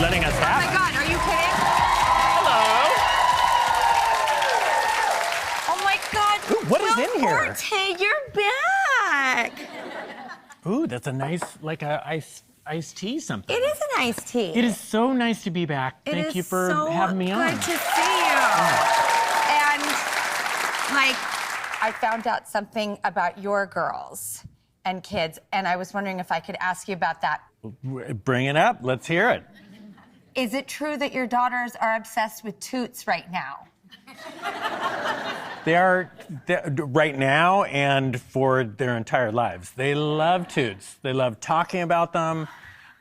letting us have it. Oh my God, are you kidding? Hello. Oh my God. Ooh, what is in here? Forte, you're back. Ooh, that's a nice, like a iced tea something. It is an iced tea. It is so nice to be back. Thank you for having me on. It is so good to see you. And, like, I found out something about your girls and kids, and I was wondering if I could ask you about that. Bring it up. Let's hear it. Is it true that your daughters are obsessed with Toots right now? They're right now and for their entire lives. They love Toots. They love talking about them.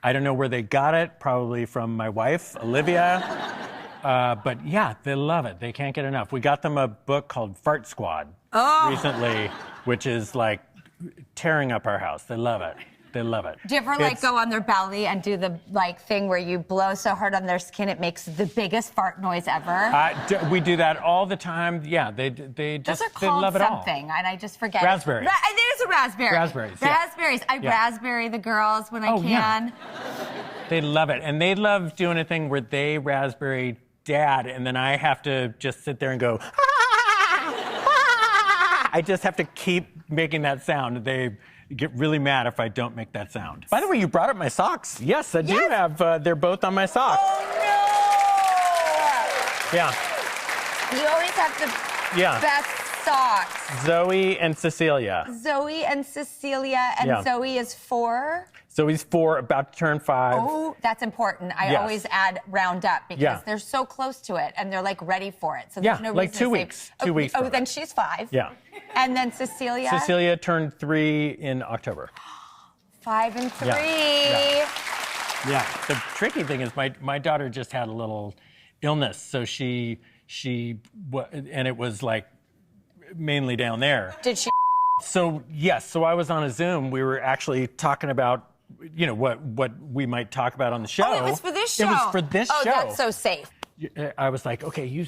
I don't know where they got it, probably from my wife, Olivia. But yeah, they love it. They can't get enough. We got them a book called Fart Squad recently, which is like tearing up our house. They love it. They love it. Do you ever like go on their belly and do the like thing where you blow so hard on their skin it makes the biggest fart noise ever? We do that all the time. Yeah, they just Those are called love it all. something, and I just forget. Raspberries. It is a raspberry. Raspberries. Raspberries. Yeah. I raspberry the girls when I can. Yeah. They love it, and they love doing a thing where they raspberry Dad, and then I have to just sit there and go. I just have to keep making that sound. They get really mad if I don't make that sound. By the way, you brought up my socks. Yes, I do have. They're both on my socks. Oh, no! Yeah. You always have the best socks. Zoe and Cecilia. Zoe and Cecilia, and Zoe is 4? Zoe's 4, about to turn 5. Oh, that's important. I always add round up because they're so close to it and they're like ready for it. So there's no like reason 2 to weeks. say, 2 weeks. Oh, then she's 5. Yeah. And then Cecilia? Cecilia turned 3 in October. 5 and 3. Yeah. The tricky thing is my daughter just had a little illness, so and it was like mainly down there. Did she? So yes. So I was on a Zoom. We were actually talking about what we might talk about on the show. Oh, it was for this show. It was for this show. Oh, that's so safe. I was like, okay, you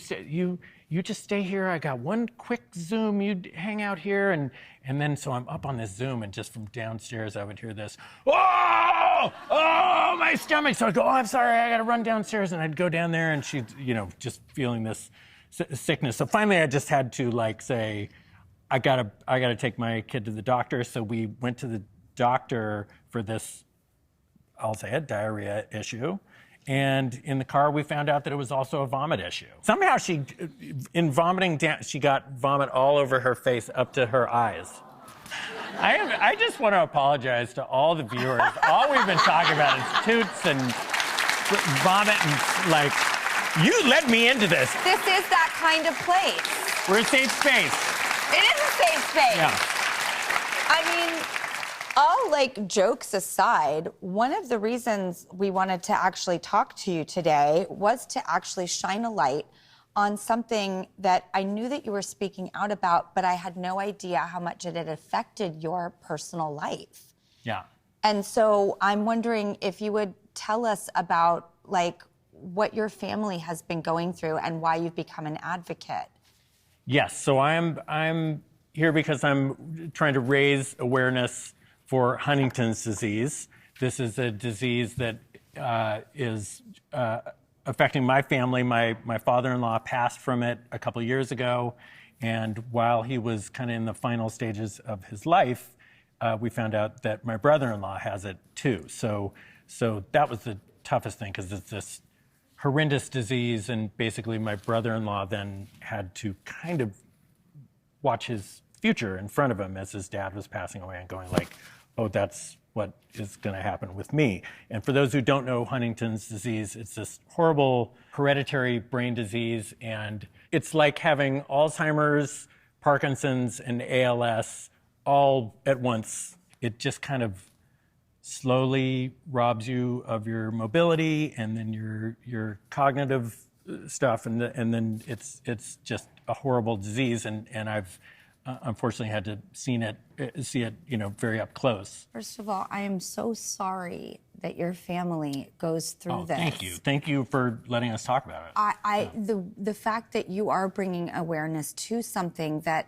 just stay here. I got one quick Zoom. You hang out here, and then so I'm up on this Zoom, and just from downstairs I would hear this, oh, my stomach. So I'd go, oh, I'm sorry, I got to run downstairs, and I'd go down there, and she's just feeling this sickness. So finally, I just had to like say, I gotta take my kid to the doctor. So we went to the doctor for this, I'll say it, diarrhea issue. And in the car, we found out that it was also a vomit issue. Somehow in vomiting down, she got vomit all over her face up to her eyes. I just want to apologize to all the viewers. All we've been talking about is Toots and vomit and like, you led me into this. This is that kind of place. We're a safe space. It is a safe space. Yeah. I mean, all like jokes aside, one of the reasons we wanted to actually talk to you today was to actually shine a light on something that I knew that you were speaking out about, but I had no idea how much it had affected your personal life. Yeah. And so I'm wondering if you would tell us about like what your family has been going through and why you've become an advocate. Yes, so I'm here because I'm trying to raise awareness for Huntington's disease. This is a disease that is affecting my family. My father-in-law passed from it a couple of years ago, and while he was kind of in the final stages of his life, we found out that my brother-in-law has it too. So that was the toughest thing because it's this horrendous disease, and basically my brother-in-law then had to kind of watch his future in front of him as his dad was passing away and going like, oh, that's what is going to happen with me. And for those who don't know Huntington's disease, it's this horrible hereditary brain disease, and it's like having Alzheimer's, Parkinson's, and ALS all at once. It just kind of slowly robs you of your mobility and then your cognitive stuff, and then it's just a horrible disease, and I've unfortunately had to see it very up close. First of all, I am so sorry that your family goes through this. Thank you for letting us talk about it. The fact that you are bringing awareness to something that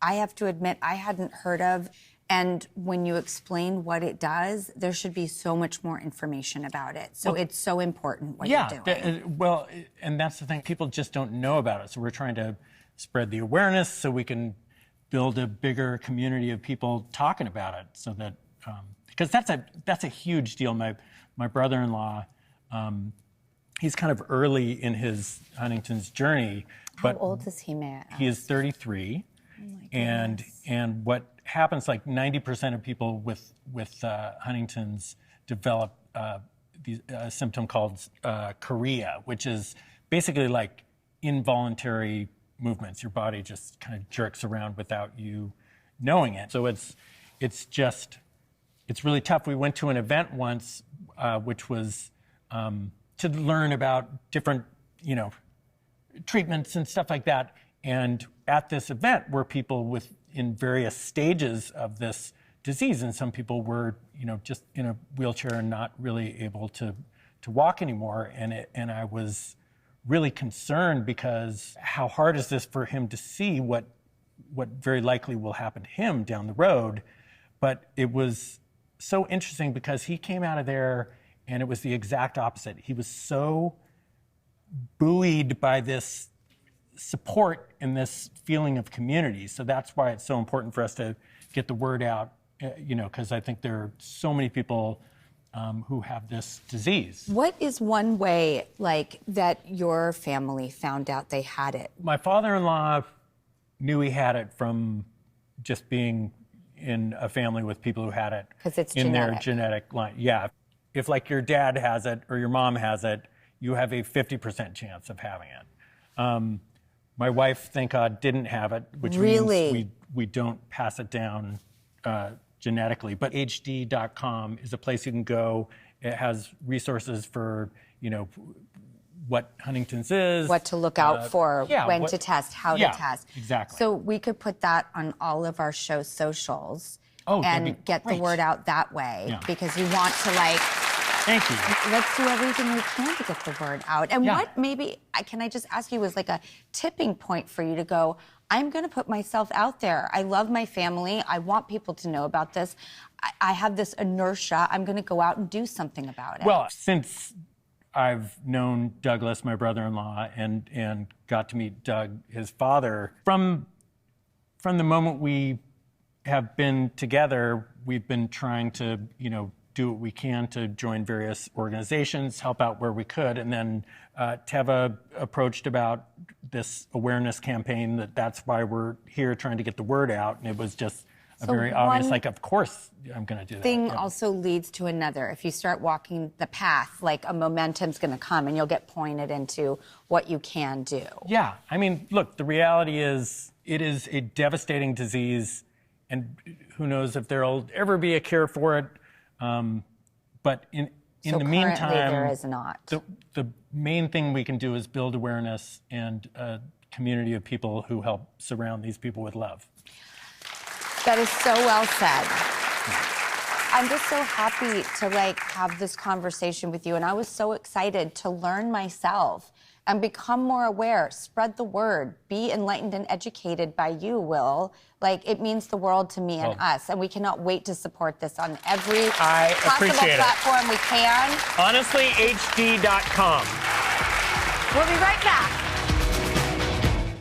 I have to admit I hadn't heard of, And when you explain what it does, there should be so much more information about it. So it's so important what you're doing. Well, and that's the thing. People just don't know about it. So we're trying to spread the awareness so we can build a bigger community of people talking about it. So that, because that's a huge deal. My brother-in-law, he's kind of early in his Huntington's journey. How old is he, may I ask? He is 33. Oh my goodness. And what happens, like 90% of people with Huntington's develop a symptom called chorea, which is basically like involuntary movements. Your body just kind of jerks around without you knowing it. So it's really tough. We went to an event once, which was to learn about different, treatments and stuff like that. And at this event were people in various stages of this disease, and some people were, just in a wheelchair and not really able to walk anymore. And I was really concerned because how hard is this for him to see what very likely will happen to him down the road? But it was so interesting because he came out of there and it was the exact opposite. He was so buoyed by this support and this feeling of community. So that's why it's so important for us to get the word out, because I think there are so many people who have this disease. What is one way, that your family found out they had it? My father-in-law knew he had it from just being in a family with people who had it. Because it's in genetic. Their genetic line. Yeah. If your dad has it or your mom has it, you have a 50% chance of having it. My wife, thank God, didn't have it, which means we don't pass it down genetically. But HD.com is a place you can go. It has resources for, what Huntington's is. What to look out for, when to test, how to test. Exactly. So we could put that on all of our show socials and get the word out that way because you want to Thank you. Let's do everything we can to get the word out. And what maybe, can I just ask you, was like a tipping point for you to go, I'm going to put myself out there. I love my family. I want people to know about this. I have this inertia. I'm going to go out and do something about it. Well, since I've known Douglas, my brother-in-law, and got to meet Doug, his father, from the moment we have been together, we've been trying to, do what we can to join various organizations, help out where we could. And then Teva approached about this awareness campaign that's why we're here trying to get the word out. And it was just a very obvious, of course I'm going to do that. Thing also leads to another. If you start walking the path, a momentum's going to come and you'll get pointed into what you can do. Yeah. I mean, look, the reality is it is a devastating disease and who knows if there'll ever be a cure for it. But in the meantime, there is not. The main thing we can do is build awareness and a community of people who help surround these people with love. That is so well said. I'm just so happy to have this conversation with you, and I was so excited to learn myself and become more aware, spread the word, be enlightened and educated by you, Will. It means the world to me and us, and we cannot wait to support this on every possible platform we can. Honestly, HD.com. We'll be right back.